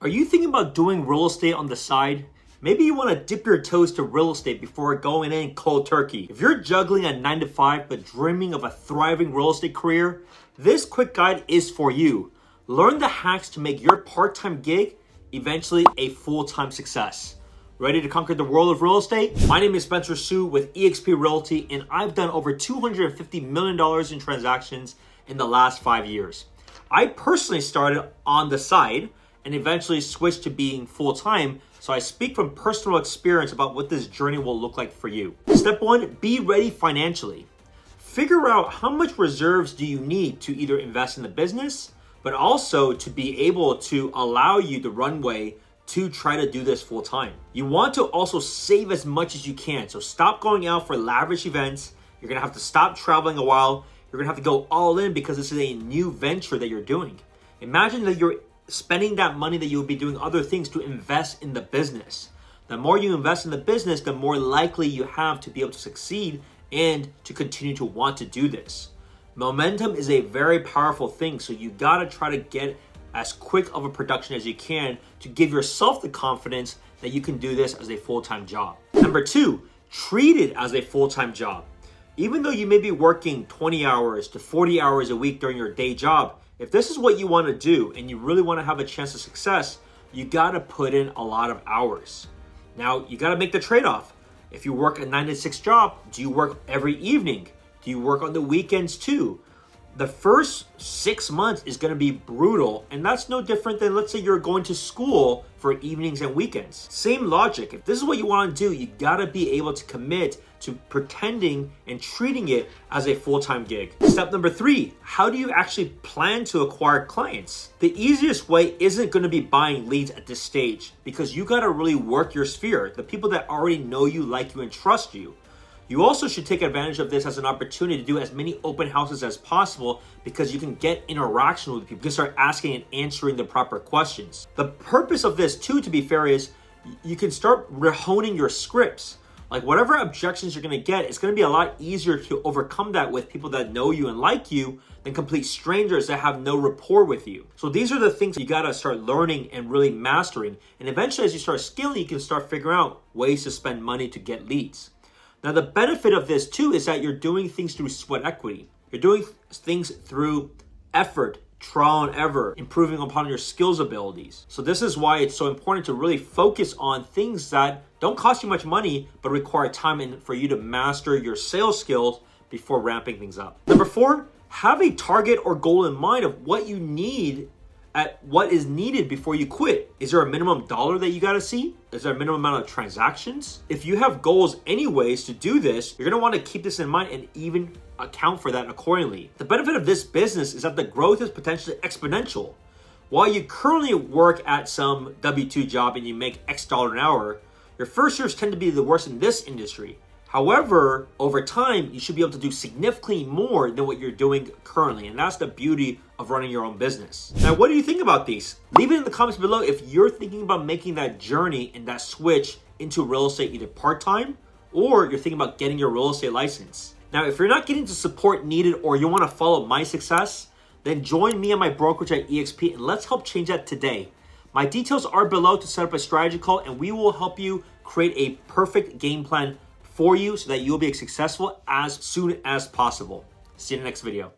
Are you thinking about doing real estate on the side? Maybe you want to dip your toes to real estate before going in cold turkey. If you're juggling a 9 to 5 but dreaming of a thriving real estate career, this quick guide is for you. Learn the hacks to make your part-time gig eventually a full-time success. Ready to conquer the world of real estate? My name is Spencer Su with EXP Realty, and I've done over $250 million in transactions in the last 5 years. I personally started on the side and eventually switched to being full-time, so I speak from personal experience about what this journey will look like for you. Step 1, be ready financially. Figure out how much reserves do you need to either invest in the business, but also to be able to allow you the runway to try to do this full-time. You want to also save as much as you can, so stop going out for lavish events. You're gonna have to stop traveling a while. You're gonna have to go all in because this is a new venture that you're doing. Imagine that you're spending that money that you would be doing other things to invest in the business. The more you invest in the business, the more likely you have to be able to succeed and to continue to want to do this. Momentum is a very powerful thing, so you gotta try to get as quick of a production as you can to give yourself the confidence that you can do this as a full-time job. Number 2, treat it as a full-time job. Even though you may be working 20 hours to 40 hours a week during your day job, if this is what you want to do and you really want to have a chance of success, you got to put in a lot of hours. Now, you got to make the trade-off. If you work a 9 to 6 job, do you work every evening? Do you work on the weekends too? The first 6 months is going to be brutal, and that's no different than, let's say you're going to school for evenings and weekends. Same logic. If this is what you want to do, you got to be able to commit to pretending and treating it as a full-time gig. Step number 3, how do you actually plan to acquire clients? The easiest way isn't going to be buying leads at this stage, because you got to really work your sphere, the people that already know you, like you, and trust you. You also should take advantage of this as an opportunity to do as many open houses as possible, because you can get interaction with people. You can start asking and answering the proper questions. The purpose of this too, to be fair, is you can start honing your scripts. Like whatever objections you're gonna get, it's gonna be a lot easier to overcome that with people that know you and like you than complete strangers that have no rapport with you. So these are the things you gotta start learning and really mastering. And eventually as you start scaling, you can start figuring out ways to spend money to get leads. Now, the benefit of this too is that you're doing things through sweat equity. You're doing things through effort, trial and error, improving upon your skills abilities. So this is why it's so important to really focus on things that don't cost you much money, but require time and for you to master your sales skills before ramping things up. Number 4, have a target or goal in mind of what you need at what is needed before you quit. Is there a minimum dollar that you gotta see? Is there a minimum amount of transactions? If you have goals anyways to do this, you're gonna wanna keep this in mind and even account for that accordingly. The benefit of this business is that the growth is potentially exponential. While you currently work at some W-2 job and you make X dollar an hour, your first years tend to be the worst in this industry. However, over time, you should be able to do significantly more than what you're doing currently. And that's the beauty of running your own business. Now, what do you think about these? Leave it in the comments below if you're thinking about making that journey and that switch into real estate, either part-time or you're thinking about getting your real estate license. Now, if you're not getting the support needed or you want to follow my success, then join me and my brokerage at EXP and let's help change that today. My details are below to set up a strategy call, and we will help you create a perfect game plan for you so that you'll be successful as soon as possible. See you in the next video.